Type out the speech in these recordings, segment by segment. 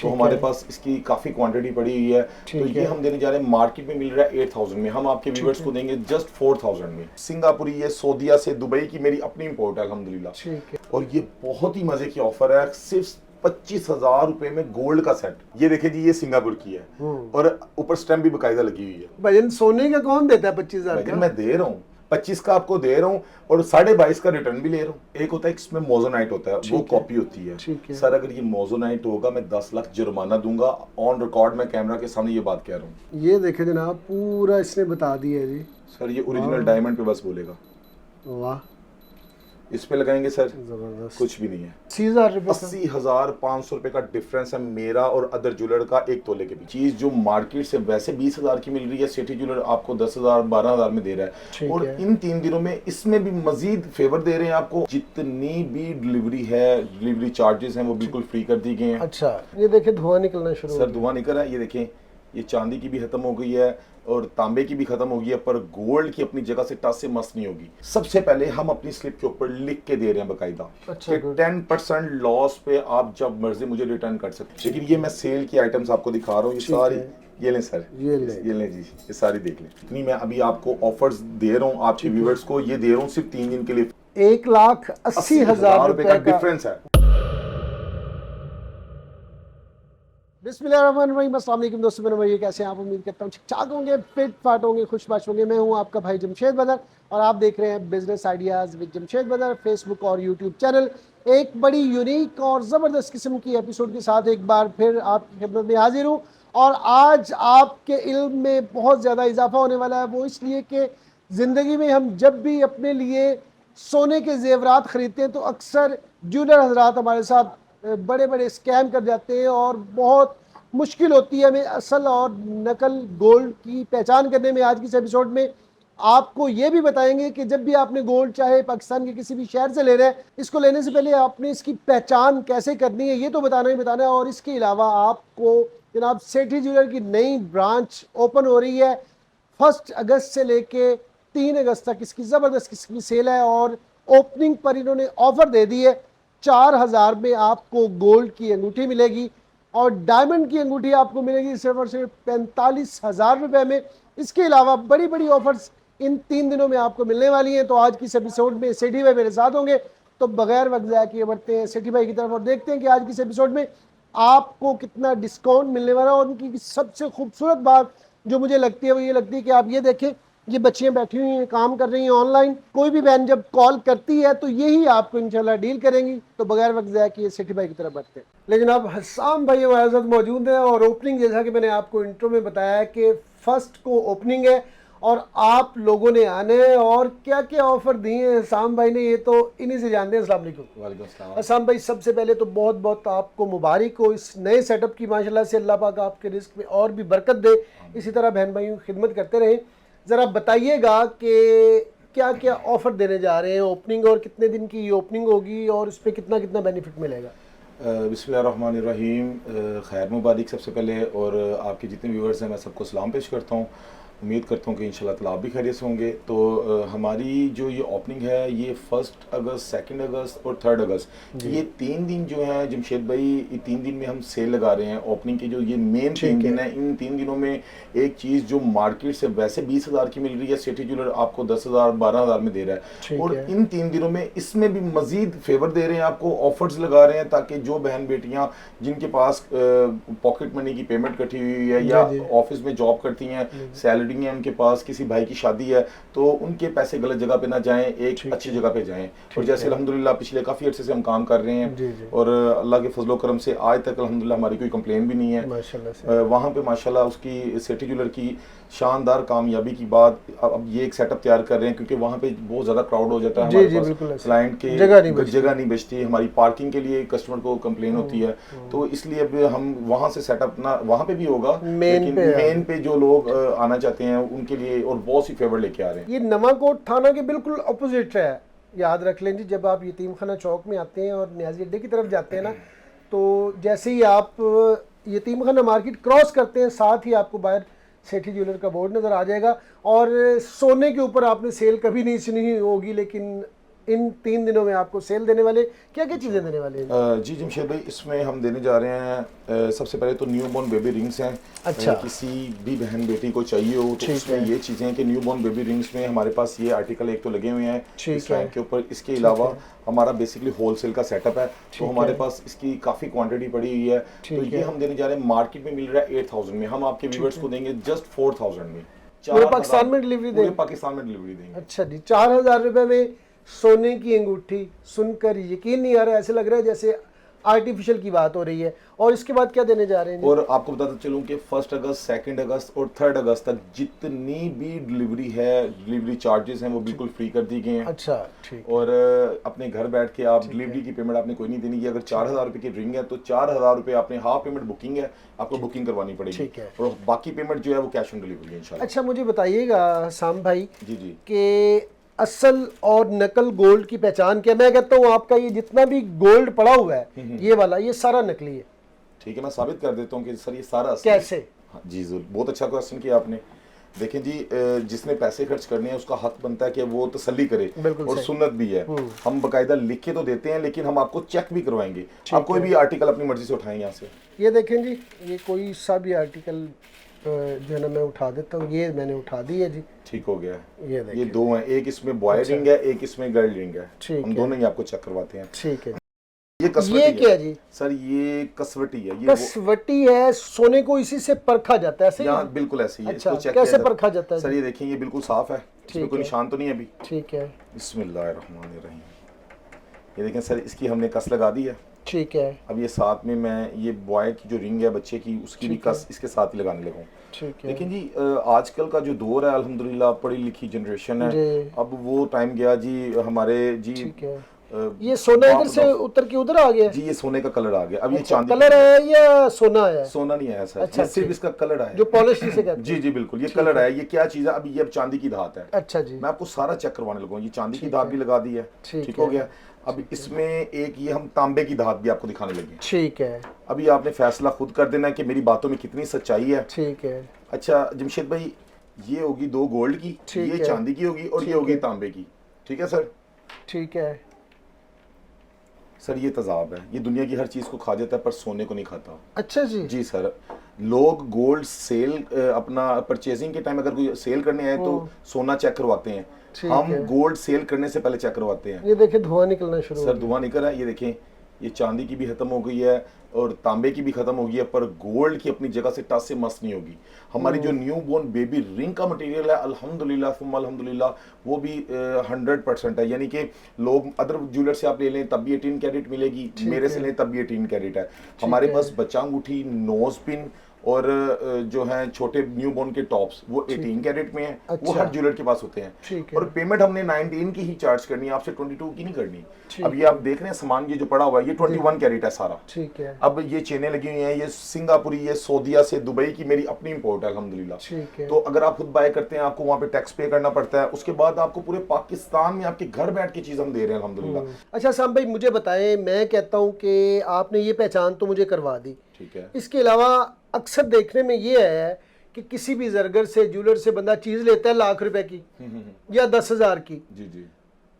तो हमारे पास इसकी काफ़ी क्वांटिटी पड़ी हुई है। तो ये हम देने जा रहे हैं, मार्केट में मिल रहा है 8000 में, हम आपके व्यूवर्स को देंगे जस्ट 4000 में। सिंगापुरी, ये सऊदीया से, दुबई की मेरी अपनी इंपोर्ट है अल्हम्दुलिल्लाह। और ये बहुत ही मजे की ऑफर है, सिर्फ 25,000 रुपए में गोल्ड का सेट। ये देखिए जी, ये सिंगापुर की है और ऊपर स्टैम्प भी बकायदा लगी हुई है। भजन सोने का कौन देता है 25,000 का? मैं दे रहा हूँ 25 का आपको दे रहा हूँ और 22.5 का रिटर्न भी ले रहा हूँ। एक होता है इसमें मोजोनाइट होता है, वो कॉपी होती है। सर अगर ये मोजोनाइट होगा मैं 10 लाख जुर्माना दूंगा, ऑन रिकॉर्ड मैं कैमरा के सामने ये बात कह रहा हूँ। ये देखे जनाब, पूरा इसने बता दिया जी। सर ये ओरिजिनल डायमंड पे बस बोलेगा। वाह, इस पे लगाएंगे सर जबरदस्त। कुछ भी नहीं है। 80,000 रुपए, 80,500 रुपए का डिफरेंस है मेरा और अदर ज्वेलर का 1 तोले के बीच। चीज जो मार्केट से वैसे 20,000 की मिल रही है, सेठी ज्वेलर आपको 10,000 12,000 में दे रहा है। और इन 3 दिनों में इसमें भी मजीद फेवर दे रहे हैं आपको। जितनी भी डिलीवरी है, डिलीवरी चार्जेस हैं वो बिल्कुल फ्री कर दी गए हैं। अच्छा, ये देखे धुआं निकलना शुरू। सर धुआं निकल रहा है, ये देखें, ये चांदी की भी खत्म हो गई है और तांबे की भी खत्म हो गई है, पर गोल्ड की अपनी जगह से टस से मस नहीं होगी। सबसे पहले हम अपनी स्लिप के ऊपर लिख के दे रहे हैं बकायदा कि 10% लॉस पे आप जब मर्जी मुझे रिटर्न कर सकते हैं। लेकिन ये मैं सेल की आइटम्स आपको दिखा रहा हूँ, ये सारी, ये लें सर, ये लें जी, ये सारी देख लें। इतनी मैं अभी आपको ऑफर्स दे रहा हूँ आपके व्यूवर्स को, ये दे रहा हूँ सिर्फ 3 दिन के लिए। 1,80,000 रुपए का डिफरेंस है। बिस्मिल्लाहिर्रहमानिर्रहीम, अस्सलाम वालेकुम दोस्तों, मेरे भाई कैसे हैं आप? उम्मीद करता हूँ ठीक ठाक होंगे, फिट फाट होंगे, खुशबाश होंगे। मैं हूँ आपका भाई जमशेद बदर और आप देख रहे हैं बिजनेस आइडियाज़ विद जमशेद बदर, फेसबुक और यूट्यूब चैनल। एक बड़ी यूनिक और ज़बरदस्त किस्म की एपिसोड के साथ एक बार फिर आपकी खिदमत में हाजिर हूँ। और आज आपके इल्म में बहुत ज़्यादा इजाफा होने वाला है। वो इसलिए कि ज़िंदगी में हम जब भी अपने लिए सोने के जेवरात ख़रीदते हैं तो अक्सर ज्वेलर हजरात हमारे साथ बड़े बड़े स्कैम कर जाते हैं और बहुत मुश्किल होती है हमें असल और नकल गोल्ड की पहचान करने में। आज की इस एपिसोड में आपको ये भी बताएंगे कि जब भी आपने गोल्ड चाहे पाकिस्तान के किसी भी शहर से ले रहे हैं, इसको लेने से पहले आपने इसकी पहचान कैसे करनी है ये तो बताना ही बताना है। और इसके अलावा आपको जनाब सेठी ज्वेलर की नई ब्रांच ओपन हो रही है 1 अगस्त से लेके 3 अगस्त तक। इसकी ज़बरदस्त किस्म की सेल है और ओपनिंग पर इन्होंने ऑफर दे दी है। 4,000 में आपको गोल्ड की अंगूठी मिलेगी और डायमंड की अंगूठी आपको मिलेगी सिर्फ और सिर्फ 45,000 रुपए में। इसके अलावा बड़ी बड़ी ऑफर्स इन 3 दिनों में आपको मिलने वाली हैं। तो आज की इस एपिसोड में सेठी भाई मेरे साथ होंगे, तो बगैर वक्त ज़ाया किए बढ़ते हैं सेठी भाई की तरफ और देखते हैं कि आज की इस एपिसोड में आपको कितना डिस्काउंट मिलने वाला है। और उनकी सबसे खूबसूरत बात जो मुझे लगती है वो ये लगती है कि आप ये देखें, ये बच्चियां बैठी हुई हैं, काम कर रही हैं ऑनलाइन। कोई भी बहन जब कॉल करती है तो यही आपको इंशाल्लाह डील करेंगी। तो बगैर वक्त ज़ाया किए सेठी भाई की तरफ बढ़ते हैं। लेकिन अब हसाम भाई हमारे साथ मौजूद हैं और ओपनिंग, जैसा कि मैंने आपको इंट्रो में बताया कि 1 को ओपनिंग है और आप लोगों ने आने हैं। और क्या क्या ऑफर दिए हैं हसाम भाई ने, ये तो इन्हीं से जानते हैं। अस्सलाम वालेकुम हसाम भाई, सबसे पहले तो बहुत बहुत आपको मुबारक हो इस नए सेटअप की। माशाल्लाह से अल्लाह पाक आपके रिस्क में और भी बरकत दे, इसी तरह बहन भाइयों की खिदमत करते रहें। ज़रा बताइएगा कि क्या क्या ऑफ़र देने जा रहे हैं ओपनिंग, और कितने दिन की ये ओपनिंग होगी और उस पर कितना कितना बेनिफिट मिलेगा। बिस्मिल्लाहिर्रहमानिर्रहीम, खैर मुबारक सबसे पहले, और आपके जितने व्यूअर्स हैं मैं सबको सलाम पेश करता हूँ। उम्मीद करता हूँ कि इंशाल्लाह ताला आप भी खैरियत से होंगे। तो हमारी जो ये ओपनिंग है ये 1 अगस्त, 2 अगस्त और 3 अगस्त, ये 3 दिन जो है जमशेद भाई, ये 3 दिन में हम सेल लगा रहे हैं ओपनिंग के। जो ये मेन 3 दिन है, इन 3 दिनों में एक चीज़ जो मार्केट से वैसे 20,000 की मिल रही है, सेठी ज्वेलर आपको 10,000 12,000 में दे रहा है। और इन 3 दिनों में इसमें भी मजीद फेवर दे रहे हैं आपको, ऑफर्स लगा रहे हैं ताकि जो बहन बेटियाँ जिनके पास पॉकेट मनी की पेमेंट कटी हुई है या ऑफिस में जॉब करती हैं, सैलरी है उनके पास, किसी भाई की शादी है, तो उनके पैसे गलत जगह पे ना जाएं, एक अच्छी जगह पे जाएं। और जैसे अल्हम्दुलिल्लाह पिछले काफ़ी अर्से से हम काम कर रहे हैं और अल्लाह के फजलो करम से आज तक अल्हम्दुलिल्लाह हमारी कोई कंप्लेन भी नहीं है माशाल्लाह। वहाँ पे माशाल्लाह उसकी सेठी ज्वेलर की शानदार कामयाबी की बाद अब ये एक सेटअप तैयार कर रहे हैं, क्योंकि वहाँ पे बहुत ज़्यादा क्राउड हो जाता है, हमारे पास क्लाइंट के जगह नहीं बचती, हमारी पार्किंग के लिए कस्टमर को कंप्लेन होती है। तो इसलिए अब हम वहाँ से सेटअप ना वहाँ पे भी होगा, लेकिन मेन पे जो लोग आना चाहते हैं उनके लिए और बहुत सी फेवर लेके आ रहे हैं। ये नवाकोट थाना के बिल्कुल अपोजिट है, याद रख लें जी। जब आप यतीम खाना चौक में आते हैं और न्याजी अड्डे की तरफ जाते हैं ना, तो जैसे ही आप यतीम खाना मार्केट क्रॉस करते हैं, साथ ही आपको बाहर सेठी ज्वेलर का बोर्ड नज़र आ जाएगा। और सोने के ऊपर आपने सेल कभी नहीं सुनी होगी, लेकिन इन 3 दिनों में आपको सेल देने वाले, क्या क्या चीज़ें देने वाले हैं? जी जमशेद भाई, इसमें हम देने जा रहे हैं सबसे पहले तो न्यू बॉर्न बेबी रिंग्स हैं। अच्छा। किसी भी बहन बेटी को चाहिए हो तो उसमें ये चीज़ें हैं कि न्यू बॉर्न बेबी रिंग्स में हमारे पास ये आर्टिकल एक तो लगे हुए हैं इस रैंक के ऊपर। इसके अलावा हमारा बेसिकली होलसेल का सेटअप है, तो हमारे पास इसकी काफ़ी क्वांटिटी पड़ी हुई है। तो ये हम देने जा रहे हैं, मार्केट में मिल रहा है 8000 में, हम आपके व्यूअर्स को देंगे जस्ट 4000 में। पूरे पाकिस्तान में डिलीवरी देंगे? पूरे पाकिस्तान में डिलीवरी देंगे। अच्छा जी, 4000 रुपये में सोने की अंगूठी, सुनकर यकीन नहीं आ रहा, ऐसे लग रहा है जैसे आर्टिफिशियल की बात हो रही है। और इसके बाद क्या देने जा रहे हैं? और आपको बताता चलूं कि 1 अगस्त, 2 अगस्त और 3 अगस्त तक जितनी भी डिलीवरी है, डिलीवरी चार्जेस हैं वो बिल्कुल फ्री कर दी गए हैं। अच्छा, ठीक। और अपने घर बैठ के आप डिलीवरी की पेमेंट आपने कोई नहीं देनी है। अगर 4000 रुपये की रिंग है तो 4000 रुपये आपने हाफ पेमेंट बुकिंग है, आपको बुकिंग करवानी पड़ेगी। ठीक है। और बाकी पेमेंट जो है वो कैश ऑन डिलीवरी है इंशाल्लाह। अच्छा, मुझे बताइएगा साम भाई जी जी कि असल और नकल गोल्ड की पहचान क्या? मैं कहता हूँ आपका ये जितना भी गोल्ड पड़ा हुआ है ये वाला, ये सारा नकली है। ठीक है, मैं साबित कर देता हूँ कि सर ये सारा असली कैसे? हाँ जी जरूर, बहुत अच्छा क्वेश्चन किया आपने। देखें जी, जिसने पैसे खर्च करने हैं उसका हक बनता है कि वो तसल्ली करे, और सुन्नत भी है। हम बकायदा लिख के तो देते हैं लेकिन हम आपको चेक भी करवाएंगे। आप कोई भी आर्टिकल अपनी मर्जी से उठाएं यहाँ से। ये देखें जी, ये कोई सा भी आर्टिकल जो है ना मैं उठा देता हूँ, ये मैंने उठा दी है जी। ठीक हो गया। ये दो हैं, एक इसमें बॉय रिंग है, एक इसमें गर्ल रिंग है। हम दोनों ही आपको चेक करवाते हैं। ठीक है। ये कसवटी ये क्या है जी? सर ये कसवटी है। ये कसवटी है, सोने को इसी से परखा जाता है? ऐसे यहाँ बिल्कुल ऐसे ही है। अच्छा, इसको चेक कैसे परखा जाता है सर? ये देखिए, ये बिल्कुल साफ है, इसमें कोई निशान तो नहीं है अभी। ठीक है। बिस्मिल्लाहिर्रहमानिर्रहीम। ये देखें सर, इसकी हमने कस लगा दी है। ठीक है। अब ये साथ में मैं ये बॉय की जो रिंग है बच्चे की, उसकी भी कस इसके साथ ही लगाने लगा हूँ। ठीक है। लेकिन जी आजकल का जो दौर है अल्हम्दुलिल्लाह, पढ़ी लिखी जनरेशन है, अब वो टाइम गया जी हमारे जी। ठीक है। ये सोना इधर से उतर के उधर आ गया जी, ये सोने का कलर आ गया। अब ये अच्छा, चांदी कलर है या सोना है? सोना नहीं आया सर। अच्छा, सिर्फ इसका कलर आया जो पॉलिश जिसे कहते हैं। जी जी बिल्कुल, ये कलर है। ये क्या चीज़ है? अभी ये अब चांदी की धात है। अच्छा जी, मैं आपको सारा चेक करवाने लगा हूँ। ये चांदी की धात भी लगा दी है, ठीक हो गया। अब इसमें एक ये हम तांबे की धात भी आपको दिखाने लगे। ठीक है। अभी आपने फैसला खुद कर देना है कि मेरी बातों में कितनी सच्चाई है। ठीक है। अच्छा जमशेद भाई, ये होगी 2 गोल्ड की, ये चांदी की होगी, और ये होगी तांबे की। ठीक है सर? ठीक है सर ये तजाब है, ये दुनिया की हर चीज़ को खा जाता है पर सोने को नहीं खाता। अच्छा जी। जी सर, लोग गोल्ड सेल अपना परचेजिंग के टाइम अगर कोई सेल करने आए तो सोना चेक करवाते हैं, हम गोल्ड सेल करने से पहले चेक करवाते हैं। ये देखें धुआं निकलना शुरू सर धुआं निकल रहा है, ये देखें, ये चांदी की भी खत्म हो गई है और तांबे की भी खत्म हो गई है, पर गोल्ड की अपनी जगह से टस से मस नहीं होगी। हमारी जो न्यू बोर्न बेबी रिंग का मटेरियल है अल्हम्दुलिल्लाह सुम्मा अल्हम्दुलिल्लाह, वो भी 100% है। यानी कि लोग अदर ज्वेलर से आप ले लें तब भी 18 कैरेट मिलेगी, मेरे से लें तब भी 18 कैरेट है। हमारे पास बच्चा अंगूठी, नोज पिन और जो है छोटे न्यू बोर्न के टॉप्स वो 18 कैरेट में है। वो हर ज्वेलर के पास होते हैं। और पेमेंट हमने 19 की ही चार्ज करनी है, आपसे 22 की नहीं करनी। अब ये आप देख रहे हैं सामान ये जो पड़ा हुआ है, ये 21 कैरेट है सारा। ठीक है। अब ये चेनें लगी हुई हैं, ये सिंगापुरी, ये सऊदीया से, दुबई की मेरी अपनी इंपोर्ट है अल्हम्दुलिल्लाह। तो अगर आप खुद बाय करते हैं आपको वहाँ पे टैक्स पे करना पड़ता है, उसके बाद आपको पूरे पाकिस्तान में आपके घर बैठ के चीज हम दे रहे हैं अल्हम्दुलिल्लाह। अच्छा साम भाई मुझे बताएं, मैं कहता हूँ कि आपने ये पहचान तो मुझे करवा दी, ठीक है। इसके अलावा अक्सर देखने में ये है कि किसी भी जरगर से, ज्वेलर से बंदा चीज लेता है लाख रुपए की या 10,000 की, जी जी,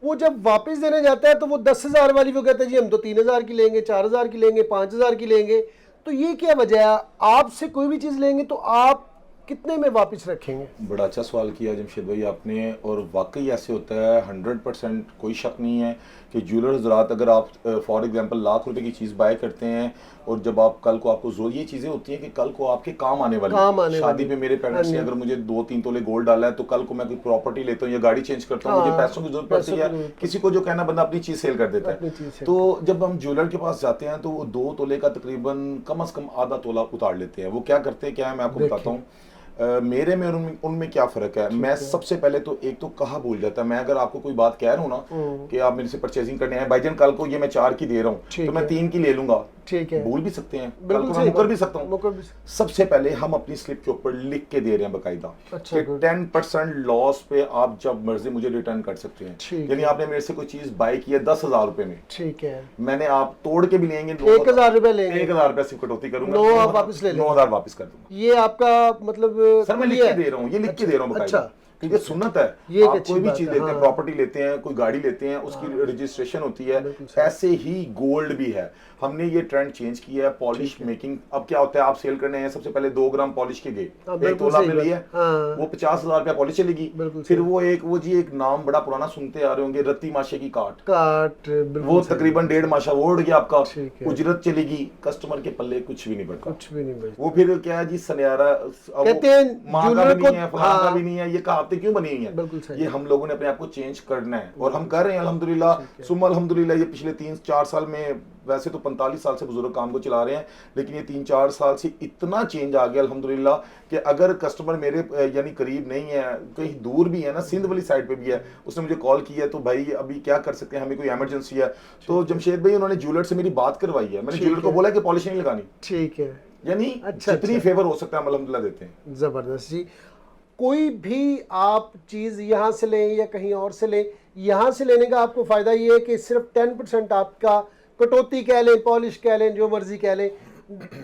वो जब वापस देने जाता है तो वो 10,000 वाली वो कहता है जी हम तो 3,000 की लेंगे, 4,000 की लेंगे, 5,000 की लेंगे। तो ये क्या वजह है? आपसे कोई भी चीज लेंगे तो आप कितने में वापस रखेंगे? बड़ा अच्छा सवाल किया जमशेद भाई आपने, और वाकई ऐसे होता है। 100% कोई शक नहीं है कि ज्वेलर हजरात, अगर आप फॉर एग्जांपल लाख रुपए की चीज़ बाय करते हैं और जब आप कल को आपको ये चीज़ें होती हैं कि कल को आपके काम आने वाली, शादी में मेरे पेरेंट्स ने अगर मुझे 2-3 तोले गोल्ड डाला है तो कल को मैं कोई प्रॉपर्टी लेता हूँ या गाड़ी चेंज करता हूँ, मुझे पैसों की जरूरत पड़ती है, किसी को जो कहना बंदा अपनी चीज़ सेल कर देता है। तो जब हम ज्वेलर के पास जाते हैं तो वो 2 तोले का तकरीबन कम अज़ कम आधा तोला उतार लेते हैं। वो क्या करते हैं, क्या है मैं आपको बताता हूँ। मेरे में उनमें क्या फ़र्क है। मैं सबसे पहले तो एक तो कहा भूल जाता है। मैं अगर आपको कोई बात कह रहा हूँ ना कि आप मेरे से परचेजिंग करने आए, भाईजान कल को ये मैं 4 की दे रहा हूँ तो मैं 3 की ले लूंगा, ठीक है, भूल भी सकते हैं, कल को मैं मुकर भी सकता हूँ। सबसे पहले हम अपनी स्लिप के ऊपर लिख के दे रहे हैं बकायदा कि 10% लॉस पे आप जब मर्जी मुझे रिटर्न कर सकते हैं। यानी आपने मेरे से कोई चीज बाय की है 10,000 रुपए में, ठीक है, मैंने आप तोड़ के भी लेंगे 1,000 रुपए लेंगे, 1,000 रुपए सिर्फ कटौती करूंगा, 9,000 वापस ले 9,000 वापस कर दूंगा। ये आपका मतलब सर मैं लिख के दे रहा हूँ, ये लिख के दे रहा हूँ। अच्छा, क्योंकि सुन्नत है। ये एक आप अच्छी कोई भी बात चीज है, लेते हैं, हाँ। प्रॉपर्टी लेते हैं, कोई गाड़ी लेते हैं, उसकी रजिस्ट्रेशन होती है, बिल्कुल सही। ऐसे ही गोल्ड भी है। हमने ये ट्रेंड चेंज किया है, पॉलिश ठीक है। मेकिंग। अब क्या होता है, आप सेल करने हैं, सबसे पहले 2 ग्राम पॉलिश के गए, हाँ, एक बिल्कुल तोला सही में बात। लिया, हाँ, वो 50,000 रुपया पॉलिश चलेगी। बिल्कुल फिर सही। वो जी एक नाम बड़ा पुराना सुनते आ रहे होंगे, रत्ती माशे की काट, काट, वो बिल्कुल सही, तकरीबन बिल्कुल 1.5 माशा वो उड़ गया आपका, ठीक है। उजरत चलेगी, कस्टमर के पल्ले कुछ भी नहीं बढ़ता। कुछ भी नहीं बचता। वो फिर क्या है जी, सनियारा अब वो कहते हैं माँ का ज्वेलर भी को, नहीं है, फलाना का हाँ, भी नहीं है, ये कहावतें क्यों बनी हुई हैं? बिल्कुल सही। ये हम लोगों ने अपने आप को चेंज करना है, और हम कर रहे हैं अल्हम्दुलिल्लाह। ठीक है। सुम्मा अल्हम्दुलिल्लाह, ये पिछले 3-4 साल में, वैसे तो 45 साल से बुजुर्ग काम को चला रहे हैं, लेकिन ये 3-4 साल से इतना चेंज आ गया अल्हम्दुलिल्लाह कि अगर कस्टमर मेरे यानी करीब नहीं है, कहीं दूर भी है ना, सिंध वाली साइड पे भी है, उसने मुझे कॉल किया तो भाई अभी क्या कर सकते हैं, हमें कोई इमरजेंसी है, तो जमशेद भाई उन्होंने ज्वेलर से मेरी बात करवाई है, मैंने ठीक ज्वेलर को है। बोला कि पॉलिश नहीं लगानी, ठीक है। यानी अच्छा, जितनी अच्छा। फेवर हो सकता है हम अल्हम्दुलिल्लाह देते हैं। ज़बरदस्त जी। कोई भी आप चीज़ यहाँ से लें या कहीं और से लें, यहाँ से लेने का आपको फ़ायदा ये है कि सिर्फ 10% आपका कटौती कह लें, पॉलिश कह लें, जो मर्ज़ी कह लें,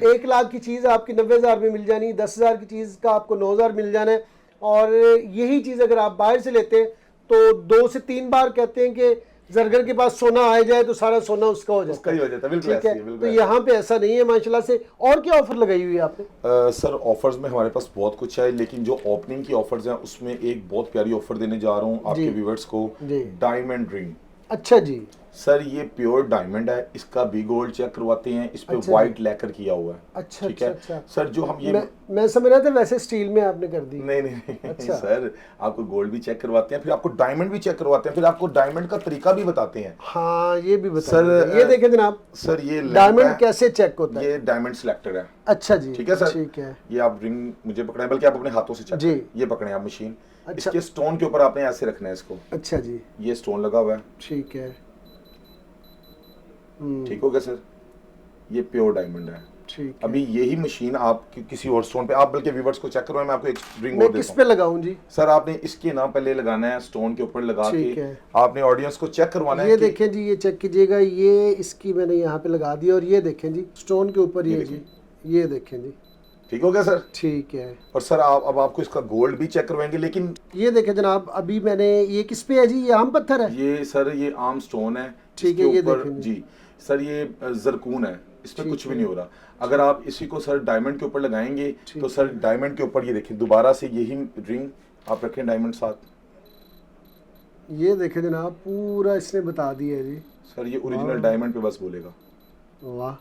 1 लाख की चीज़ आपकी 90,000 में मिल जानी, 10,000 की चीज़ का आपको 9,000 मिल जाना है। और यही चीज़ अगर आप बाहर से लेते हैं तो 2 से 3 बार कहते हैं कि ज़रगर के पास सोना आ जाए तो सारा सोना उसका हो जाता उसका ही हो जाता है, बिल्कुल ठीक ऐसे है। ही है, बिल्कुल तो ऐसे ही। यहाँ पे ऐसा नहीं है माशाल्लाह से। और क्या ऑफर लगाई हुई है आपने? सर ऑफर्स में हमारे पास बहुत कुछ है, लेकिन जो ओपनिंग की ऑफर्स हैं उसमें एक बहुत प्यारी ऑफर देने जा रहा हूँ आपके जी। व्यूवर्स को। जी। Diamond ring. अच्छा जी। सर ये प्योर डायमंड है, इसका भी गोल्ड चेक करवाते हैं, इस पे अच्छा व्हाइट लैकर किया हुआ है। अच्छा, ठीक अच्छा, है अच्छा। सर, जो हम ये मैं समझ रहा था वैसे स्टील में आपने कर दी। नहीं नहीं नहीं अच्छा। सर, आपको गोल्ड भी चेक करवाते हैं, फिर आपको डायमंड भी चेक करवाते हैं, फिर आपको डायमंड का तरीका भी बताते हैं। हाँ, ये भी बता सर, दीजिए। ये देखें जनाब, सर ये लैंप डायमंड है, कैसे चेक होता है? ये डायमंड सिलेक्टर है। अच्छा जी। ठीक है सर, ठीक है ये आप रिंग मुझे पकड़े, बल्कि आप अपने हाथों से चेक जी। करें, ये पकड़े आप मशीन। अच्छा। इसके स्टोन के ऊपर आपने ऐसे रखना है इसको, अच्छा जी। ये स्टोन लगा हुआ है, ठीक है। ठीक हो गया सर, ये प्योर डायमंड है। ठीक है। अभी यही मशीन आप किसी और स्टोन पे, आप बल्कि व्यूवर्स को चेक करवाएं, मैं आपको एक रिंग मैं और किस देता पे हूं। लगाऊं जी? सर आपने इसके ना पहले लगाना है, स्टोन के ऊपर लगा ठीक के है। आपने ऑडियंस को चेक करवाना ये है कि देखें जी, ये चेक कीजिएगा, ये इसकी मैंने यहाँ पे लगा दी, और ये देखें जी स्टोन के ऊपर ये ये जी, ये देखें जी। ठीक हो गया सर। ठीक है। और सर आप अब आपको इसका गोल्ड भी चेक करवाएंगे, लेकिन ये देखें जनाब, अभी मैंने ये किस पे है जी? ये आम पत्थर है? ये सर ये आम स्टोन है। ठीक इसके है, ये ऊपर देखें जी सर ये जरकून है, इस पे ठीक कुछ भी है। नहीं हो रहा। अगर आप इसी को सर डायमंड के ऊपर लगाएंगे ठीक तो सर डायमंड के ऊपर ये देखिए दोबारा से यही रिंग आप रखें डायमंड साथ, ये देखें जनाब, पूरा इसने बता दिया है जी। सर ये ओरिजिनल डायमंड पे बस बोलेगा। वाह,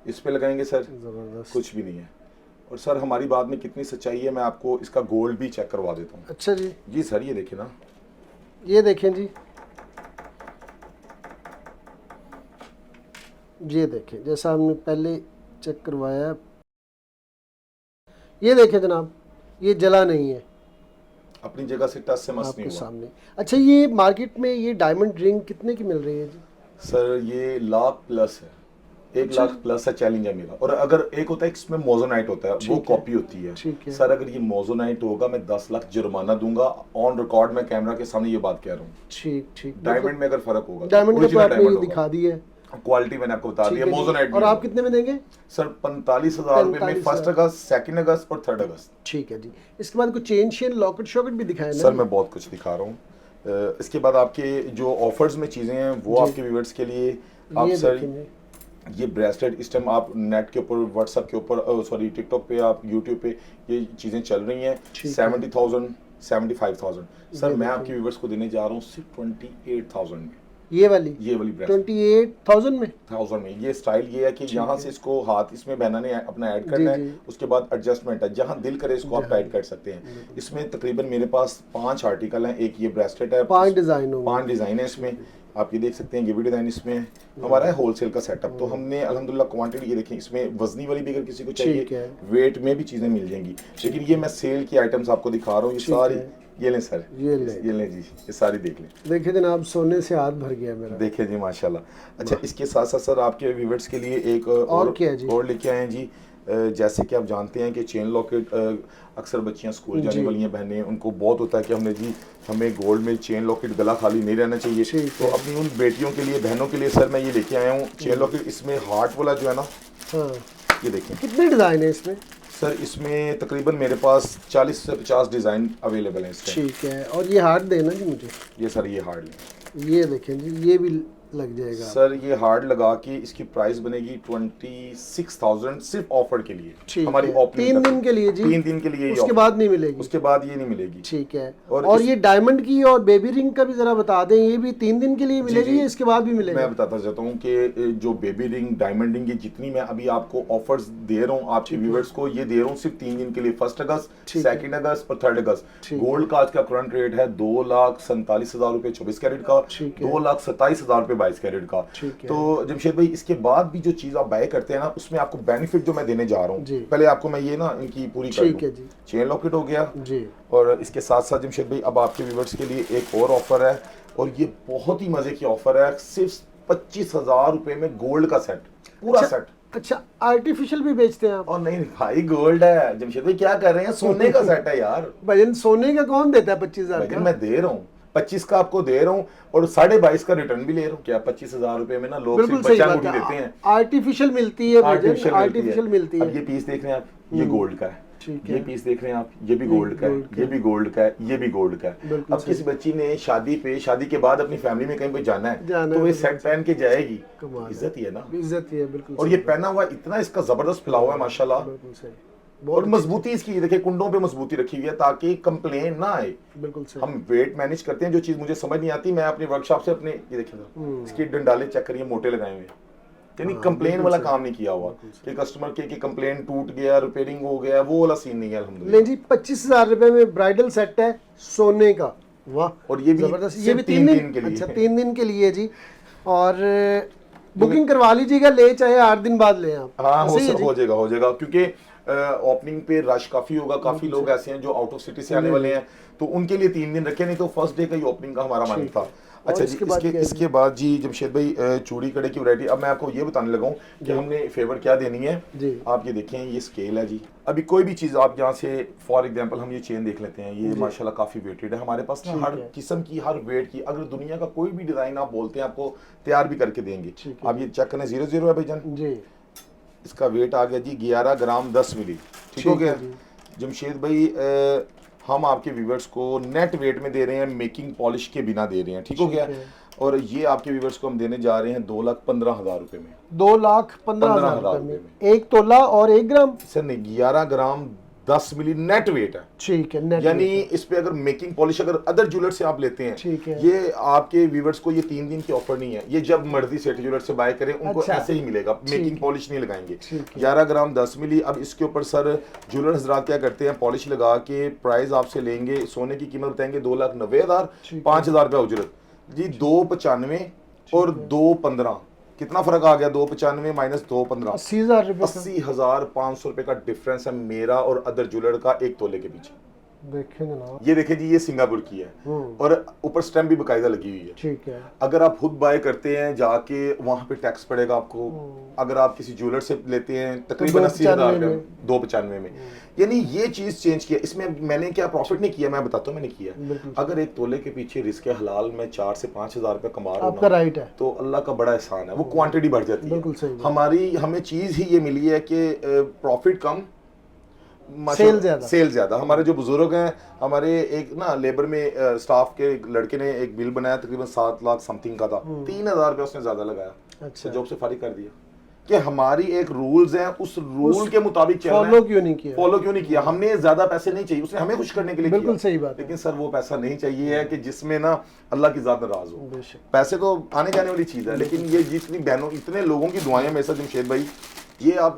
इस पे लगाएंगे सर जबरदस्त। कुछ भी नहीं है। और सर हमारी बात में कितनी सच्चाई है, मैं आपको इसका गोल्ड भी चेक करवा देता हूँ। अच्छा जी। जी सर ये देखिए ना, ये देखें जी, ये देखें जैसा हमने पहले चेक करवाया, ये देखें जनाब, ये जला नहीं है अपनी जगह से टच से मस आपके नहीं हुआ। सामने। अच्छा, ये मार्केट में ये डायमंड रिंग कितने की मिल रही है जी? सर ये लाख प्लस है, 1 लाख प्लस है, चैलेंज है मेरा। और अगर एक होता है इसमें मोजोनाइट होता है, वो ठीक है। कॉपी होती है। ठीक है। सर अगर ये मोजोनाइट होगा मैं 10 लाख जुर्माना दूंगा, ऑन रिकॉर्ड में कैमरा के सामने ये बात कह रहा हूँ। ठीक ठीक। डायमंड में अगर फर्क होगा, डायमंड का तो original आपने ये diamond होगा। दिखा दी है। क्वालिटी मैंने आपको बता ठीक दी है है, जी। मोजोनाइट और आप कितने में देंगे? सर 45,000 रुपए में 1 अगस्त, 2 अगस्त और 3 अगस्त। ठीक है जी। इसके बाद कुछ चेन शेन लॉकेट शॉकेट भी दिखाए ना? सर मैं बहुत कुछ दिखा रहा हूँ। इसके बाद आपके जो ऑफर्स में चीज़ें हैं वो आपके व्यूअर्स के लिए, आप ये सर देखेंगे, ये ब्रेसलेट इस टाइम आप नेट के ऊपर, व्हाट्सएप के ऊपर, सॉरी टिकटॉक पे, आप यूट्यूब पे ये चीज़ें चल रही हैं। 70,000 75,000। सर मैं आपके व्यूअर्स को देने जा रहा हूँ सिर्फ 28,000 में। ये वाली ब्रेसलेट 28,000 में। 1000 में। ये स्टाइल ये है कि यहाँ से इसको हाथ इसमें बहना ने अपना ऐड करना है, उसके बाद एडजस्टमेंट है, जहाँ दिल करे इसको आप टाइट कर सकते हैं। इसमें तकरीबन मेरे पास 5 आर्टिकल हैं। एक ये ब्रेसलेट है, 5 डिजाइन होंगे। 5 डिजाइन है इसमें, आप ये देख सकते हैं। ये भी डिजाइन इसमें हमारा है होलसेल का सेटअप। तो हमने अल्हम्दुलिल्लाह क्वांटिटी ये देखें, इसमें वजनी वाली भी अगर किसी को चाहिए, वेट में भी चीजें मिल जाएंगी। लेकिन ये मैं सेल की आइटम्स आपको दिखा रहा हूँ, ये सारी। ये लें सर, ये लें जी, ये सारी देख लें। देखिए जनाब, सोने से हाथ भर गया मेरा। देखिए जी माशाल्लाह। अच्छा, इसके साथ साथ सर आपके व्यूअर्स के लिए एक और क्या है जी? और लेके आए हैं जी। जैसे कि आप जानते हैं कि चेन लॉकेट अक्सर बच्चियां स्कूल जाने वाली हैं, बहनें, उनको बहुत होता है कि हमें गोल्ड में चेन लॉकेट गला खाली नहीं रहना चाहिए। तो अपनी उन बेटियों के लिए, बहनों के लिए सर मैं ये लेके आया हूँ चेन लॉकेट। इसमें हार्ट वाला जो है ना, हाँ, ये देखें। कितने डिजाइन है इसमें? सर इसमें तकरीबन मेरे पास 40 से 50 डिज़ाइन अवेलेबल हैं इसके। ठीक है, और ये हार्ड देना जी मुझे। ये सर ये हार्ड है, ये देखें जी, ये भी लग जाएगा सर ये हार्ड लगा के इसकी प्राइस बनेगी 26,000 सिर्फ ऑफर के लिए। ठीक हमारी है, ओपनिंग 3 दिन के लिए जी, 3 दिन के लिए ये उसके offer। बाद नहीं मिलेगी। उसके बाद ये नहीं मिलेगी। ठीक है, और और ये डायमंड की और बेबी रिंग का भी जरा बता दें, ये भी 3 दिन के लिए मिलेगी जी। या इसके बाद भी मिलेगा? मैं बताता चाहता हूँ कि जो बेबी रिंग, डायमंड रिंग, ये जितनी मैं अभी आपको ऑफर्स दे रहा हूँ आपके व्यूवर्स को, ये दे रहा हूँ सिर्फ 3 दिन के लिए, 1 अगस्त, 2 अगस्त और 3 अगस्त। गोल्ड का आज का करंट रेट है 2,47,000 रुपए 24 कैरेट का, 2,27,000 रुपए 22 कैरेट का। तो जमशेद भाई इसके बाद भी जो चीज आप बाय करते हैं ना, उसमें आपको बेनिफिट जो मैं देने जा रहा हूँ, पहले आपको मैं ये ना इनकी पूरी कर दूं। चेन लॉकेट हो गया जी, और इसके साथ साथ जमशेद भाई अब आपके व्यूवर्स के लिए एक और ऑफर है, और ये बहुत ही मजे की ऑफर है। सिर्फ 25,000 रुपए में गोल्ड का सेट, पूरा सेट। अच्छा, आर्टिफिशियल भी बेचते हैं आप? और नहीं भाई, गोल्ड है जमशेद भाई, क्या कर रहे हैं, सोने का सेट है यार। भजन सोने का कौन देता है 25,000 का? मैं दे रहा हूँ 25 का आपको दे रहा हूँ, और 22.5 का रिटर्न भी ले रहा हूँ। क्या 25,000 रुपए में ना लोग सिर्फ बच्चा अंगूठी देते हैं। आर्टिफिशियल मिलती है, आर्टिफिशियल मिलती है। अब ये पीस देख रहे हैं आप, ये गोल्ड का है। ये पीस देख रहे हैं आप, ये भी गोल्ड का है, ये भी गोल्ड का है, ये भी गोल्ड का है। अब किसी बच्ची ने शादी के बाद अपनी फैमिली में कहीं पे जाना है तो ये सेट पहन के जाएगी, इज्जत ही है ना, इज्जत ही है। बिल्कुल। और ये पहना हुआ इतना इसका जबरदस्त फैला हुआ है माशाल्लाह, और मजबूती इसकी देखिए, कुंडों पे मजबूती रखी हुई है ताकि कंप्लेन ना आए। बिल्कुल सही। हम वेट मैनेज करते हैं, जो चीज मुझे समझ नहीं आती मैं अपनी वर्कशॉप से अपने, ये देखिए इसकी डंडाले चेक करिए, मोटे लगाए हुए, यानी कंप्लेन वाला काम नहीं किया हुआ कि कस्टमर के कंप्लेन टूट गया, रिपेयरिंग हो गया, वो वाला सीन नहीं है अल्हम्दुलिल्लाह। नहीं जी, 25,000 रुपए में ब्राइडल सेट है सोने का, वाह। और ये भी जबरदस्त, ये भी 3 दिन के लिए। अच्छा, 3 दिन के लिए जी, और बुकिंग करवा लीजिएगा, ले चाहे 8 दिन बाद ले आप। हाँ हो जाएगा क्योंकि ओपनिंग पे रश काफी होगा, काफी लोग ऐसे हैं जो आउट ऑफ सिटी से आने वाले हैं, तो उनके लिए 3 दिन रखे, नहीं तो फर्स्ट डे का ही ओपनिंग का हमारा मन था। अच्छा जी, इसके बाद जी जमशेद भाई चूड़ी कड़े की वैरायटी। अब मैं आपको ये बताने लगा हूँ कि हमने फेवर क्या देनी है जी। आप ये देखें, ये स्केल है जी। अभी कोई भी चीज़ आप यहाँ से, फॉर एग्जांपल हम ये चेन देख लेते हैं, ये माशाल्लाह काफ़ी वेटेड है हमारे पास ना, हर किस्म की, हर वेट की, अगर दुनिया का कोई भी डिज़ाइन आप बोलते हैं आपको तैयार भी करके देंगे। आप ये चेक करें, 00 है भाईजान जी, इसका वेट आ गया जी 11 ग्राम 10 मिली। ठीक हो गया जमशेद भाई, हम आपके व्यूवर्स को नेट वेट में दे रहे हैं, मेकिंग पॉलिश के बिना दे रहे हैं। ठीक हो गया, और ये आपके व्यूवर्स को हम देने जा रहे हैं 2,15,000 रुपए में। 2,15,000 रुपए में 1 तोला और 1 ग्राम? सर नहीं, 11 ग्राम 10 मिली नेट वेट है। ठीक है, नेट यानी इस पे अगर मेकिंग पॉलिश अगर अदर ज्वेलर से आप लेते हैं, ठीक है, ये आपके व्यूवर्स को ये 3 दिन की ऑफर नहीं है, ये जब मर्जी सेठ ज्वेलर से बाय करें उनको ऐसे ही मिलेगा, मेकिंग पॉलिश नहीं लगाएंगे। 11 ग्राम 10 मिली। अब इसके ऊपर सर ज्वेलर हजरात क्या करते हैं, पॉलिश लगा के प्राइस आपसे लेंगे, सोने की कीमत बताएंगे 2,90,000, 5,000 रुपया उजरत जी, 2,95 और 2,15, कितना फर्क आ गया, 2,95 माइनस 2,15, 80,000 रुपए, 80,500 रुपए का डिफरेंस है मेरा और अदर ज्वेलर का 1 तोले के पीछे। देखें ना, ये देखिए जी, ये सिंगापुर की है और ऊपर स्टैम्प भी बकायदा लगी हुई है। ठीक है, अगर आप खुद बाय करते हैं जाके वहां पे टैक्स पड़ेगा आपको, अगर आप किसी ज्वेलर से लेते हैं तकरीबन 80,000 रुपए, 2,95 में। यानी ये चीज चेंज किया, इसमें मैंने क्या प्रॉफिट नहीं किया, मैं बताता हूँ मैंने किया। अगर 1 तोले के पीछे रिस्क हलाल में 4 से 5,000 रुपए कमा रहा हूँ, राइट है, तो अल्लाह का बड़ा एहसान है, वो क्वांटिटी बढ़ जाती है। बिल्कुल सही। हमें चीज ही ये मिली है कि प्रॉफिट कम, सेल ज्यादा। हमारे जो बुजुर्ग हैं, हमारे एक ना लेबर में स्टाफ के लड़के ने एक बिल बनाया तकरीबन 7 लाख समथिंग का था, 3,000 रुपए उसने ज्यादा लगाया। अच्छा, जॉब से फारिग कर दिया कि हमारी एक रूल्स हैं, उस रूल के मुताबिक चलना है। फॉलो क्यों नहीं किया? हमने ज्यादा पैसे नहीं चाहिए, उसने हमें खुश करने के लिए बिल्कुल सही बात, लेकिन सर वो पैसा नहीं चाहिए है कि जिसमें ना अल्लाह की जात नाराज हो। पैसे तो आने जाने वाली चीज है, लेकिन ये जितनी बहनों, इतने लोगों की दुआएं मेरे साथ जमशेद भाई, ये आप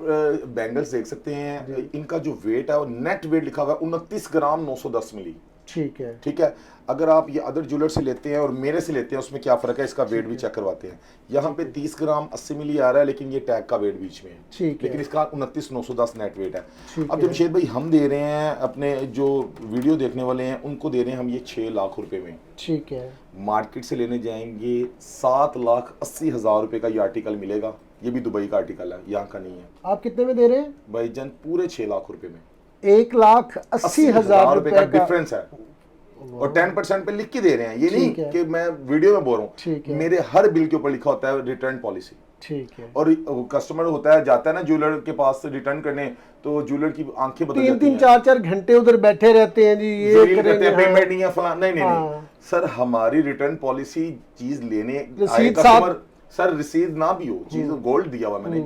बैंगल्स देख सकते हैं, इनका जो वेट है वो नेट वेट लिखा हुआ है 29 ग्राम 910 मिली। ठीक है, अगर आप ये अदर ज्वेलर से लेते हैं और मेरे से लेते हैं, उसमें क्या फर्क है, इसका वेट भी चेक करवाते हैं। यहाँ पे 30 ग्राम 80 मिली आ रहा है, लेकिन ये टैग का वेट बीच में है, लेकिन इसका 29,910 नेट वेट है। अब जमशेद भाई हम दे रहे हैं अपने जो वीडियो देखने वाले हैं उनको दे रहे हैं हम ये 6 लाख रुपए में। ठीक है, मार्केट से लेने जाएंगे 7,80,000 रुपए का ये आर्टिकल मिलेगा, ये भी दुबई का आर्टिकल है, यहाँ का नहीं है। आप कितने में दे रहे हैं भाईजान? पूरे 6 लाख रुपए में, 1,80,000 रुपए का डिफरेंस है, और 10% पे लिख के दे रहे हैं, ये नहीं कि मैं वीडियो में बोल रहा हूँ, मेरे हर बिल के ऊपर लिखा होता है रिटर्न पॉलिसी। ठीक है। और कस्टमर होता है, जाता है ना ज्वेलर के पास से रिटर्न करने, तो ज्वेलर की आंखें बदल जाती हैं, 3-4 घंटे उधर बैठे रहते हैं जी, ये जलील करेंगे, करते हैं, हाँ। पेमेंट नहीं है फलाना, नहीं नहीं नहीं हाँ। सर, हमारी रिटर्न पॉलिसी चीज लेने आए रसीद कस्टमर, सर रसीद ना भी हो, चीज गोल्ड दिया हुआ मैंने,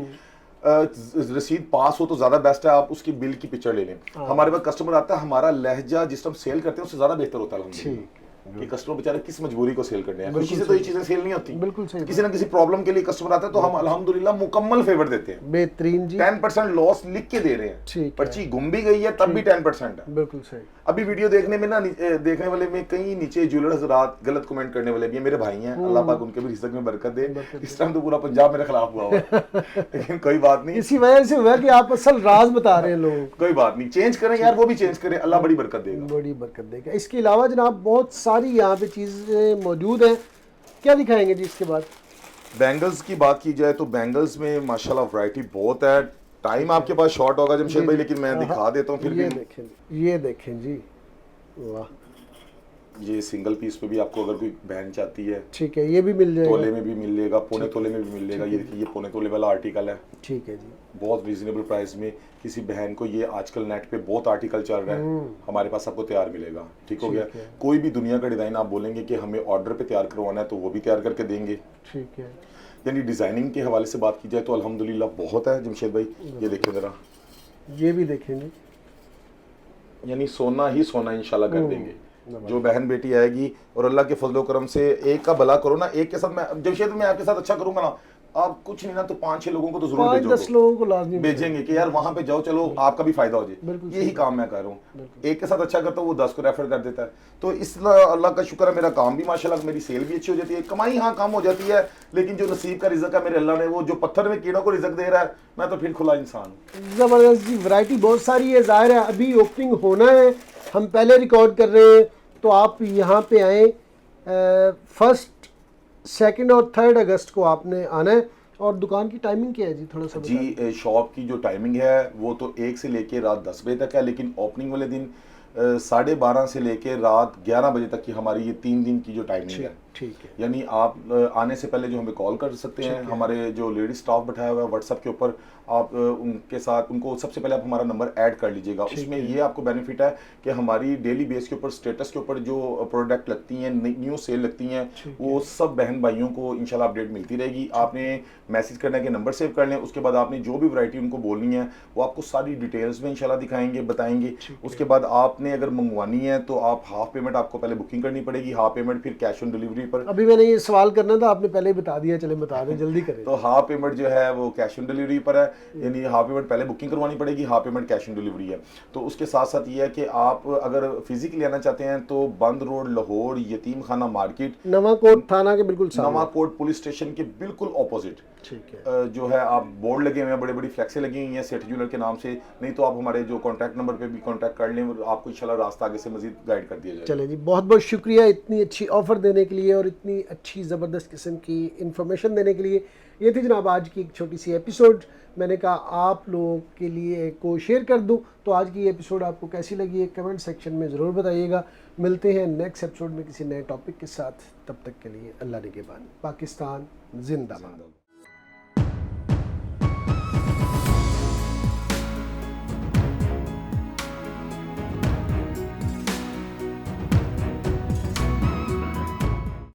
रसीद पास हो तो ज्यादा बेस्ट है, आप उसकी बिल की पिक्चर ले लें। हमारे पास कस्टमर आता है, हमारा लहजा जिस टाइम सेल करते हैं उससे ज्यादा बेहतर होता है अल्हम्दुलिल्लाह, कि कस्टमर बेचारे किस मजबूरी को सेल करने हैं, खुशी से तो ये चीजें सेल नहीं होती, बिल्कुल सही, किसी ना किसी प्रॉब्लम के लिए कस्टमर आता है, तो हम अल्हम्दुलिल्लाह मुकम्मल फेवर देते हैं, बेहतरीन जी। 10% लॉस लिख के दे रहे हैं, ठीक है। पर्ची गुम भी गई है तब भी 10% है। बिल्कुल सही। अभी वीडियो देखने में ना देखने वाले में कई नीचे ज्वेलर हजरात गलत कमेंट करने वाले भी हैं, मेरे भाई हैं, अल्लाह पाक उनके भी रिज़्क में बरकत दे। इस टाइम तो पूरा पंजाब मेरे खिलाफ हुआ हुआ है लेकिन कोई बात नहीं, इसी वजह से हुआ कि आप असल राज बता रहे हैं लोगों को। कोई बात नहीं, चेंज करें यार, वो भी चेंज करें, अल्लाह बड़ी बरकत देगा, बड़ी बरकत देगा। इसके अलावा जनाब बहुत सारी यहाँ पे चीज़ें मौजूद हैं, क्या दिखाएंगे जी इसके बाद? बैंगल्स की बात की जाए तो बैंगल्स में माशाल्लाह वैरायटी बहुत है, टाइम आपके पास शॉर्ट होगा जमशेद भाई, लेकिन मैं दिखा देता हूँ फिर भी। ये देखें जी, वाह, ये सिंगल पीस पे भी आपको अगर कोई बहन चाहती है, ठीक है, ये भी मिल जाएगा, तोले में भी मिलेगा, पौने तोले में भी मिलेगा, ये देखिए ये पौने तोले वाला आर्टिकल है, ठीक है जी, बहुत रीजनेबल प्राइस में। किसी बहन को, ये आजकल नेट पे बहुत आर्टिकल चल रहा है, हमारे पास आपको तैयार मिलेगा, ठीक हो गया। कोई भी दुनिया का डिजाइन आप बोलेंगे कि हमें ऑर्डर पे तैयार करवाना है तो वो भी तैयार करके देंगे, ठीक है। यानी डिजाइनिंग के हवाले से बात की जाए तो अल्हम्दुलिल्लाह बहुत है जमशेद भाई। ये देखिए जरा, ये भी देखेंगे, यानी सोना ही सोना इंशाल्लाह कर देंगे। जो बहन बेटी आएगी और अल्लाह के फजलो करम से एक का भला करो ना, एक के साथ मैं जमशेद मैं आपके साथ अच्छा करूंगा ना, आप कुछ नहीं ना तो 5-6 लोगों को तो जरूर 5-10 लोगों को लाजमी भेजेंगे कि यार वहां पे जाओ, चलो आपका भी फायदा हो जाए, यही काम मैं कर रहा हूँ। एक के साथ अच्छा करता हूँ, वो 10 को रेफर कर देता है, तो इस अल्लाह का शुक्र है, मेरा काम भी माशाल्लाह, मेरी सेल भी अच्छी हो जाती है, कमाई हाँ कम हो जाती है, लेकिन जो नसीब का रिज़्क है मेरे अल्लाह ने, वो जो पत्थर में कीड़ों को रिज़्क दे रहा है, मैं तो फिर खुला इंसान हूँ। ज़बरदस्त जी, वैरायटी बहुत सारी है, जाहिर है अभी ओपनिंग होना है, हम पहले रिकॉर्ड कर रहे हैं, तो आप यहाँ पे आए 1, 2 और 3 अगस्त को आपने आना है। और दुकान की टाइमिंग क्या है जी, थोड़ा सा जी? शॉप की जो टाइमिंग है वो तो 1 से लेके रात 10 बजे तक है, लेकिन ओपनिंग वाले दिन 12:30 से लेके रात 11 बजे तक की हमारी ये 3 दिन की जो टाइमिंग है, ठीक है। यानी आप आने से पहले जो हमें कॉल कर सकते हैं, हमारे जो लेडी स्टाफ बैठाया हुआ है व्हाट्सएप के ऊपर, आप उनके साथ, उनको सबसे पहले आप हमारा नंबर ऐड कर लीजिएगा। उसमें ये आपको बेनिफिट है कि हमारी डेली बेस के ऊपर, स्टेटस के ऊपर जो प्रोडक्ट लगती हैं, न्यू सेल लगती हैं, वो सब बहन भाइयों को इंशाल्लाह अपडेट मिलती रहेगी। आपने मैसेज करने के नंबर सेव कर लें, उसके बाद आपने जो भी वैरायटी उनको बोलनी है वो आपको सारी डिटेल्स में इंशाल्लाह दिखाएंगे, बताएंगे। उसके बाद आपने अगर मंगवानी है तो आप हाफ पेमेंट आपको पहले बुकिंग करनी पड़ेगी, हाफ पेमेंट फिर कैश ऑन डिलीवरी पर। अभी मैंने ये सवाल करना था, आपने पहले ही बता दिया, चले बता दें, जल्दी करें। तो हाफ पेमेंट जो है वो कैश ऑन डिलीवरी पर है, यानी हाफ पेमेंट पहले बुकिंग करवानी पड़ेगी, half payment cash on delivery है। तो उसके साथ साथ ये है कि आप अगर फिजिकली आना चाहते हैं तो बंद रोड, लाहौर, यतीम खाना मार्केट, नवाकोट थाना के बिल्कुल सामने, नवाकोट पुलिस स्टेशन के बिल्कुल ऑपोजिट, ठीक है, जो है आप बोर्ड लगे हुए हैं, बड़ी बड़ी फ्लैक्सें लगी हुई हैं सेठ ज्वेलर के नाम से, नहीं तो आप हमारे जो कॉन्टैक्ट नंबर पे भी कॉन्टैक्ट कर लें, आपको इंशाल्लाह रास्ता आगे से मजीद गाइड कर दिया जाएगा। चले जी, बहुत बहुत शुक्रिया इतनी अच्छी ऑफ़र देने के लिए और इतनी अच्छी ज़बरदस्त किस्म की इन्फॉर्मेशन देने के लिए। ये थी जनाब आज की एक छोटी सी एपिसोड, मैंने कहा आप लोगों के लिए को शेयर कर दूं। तो आज की एपिसोड आपको कैसी लगी है कमेंट सेक्शन में ज़रूर बताइएगा। मिलते हैं नेक्स्ट एपिसोड में किसी नए टॉपिक के साथ, तब तक के लिए अल्लाह निगहबान। पाकिस्तान जिंदाबाद।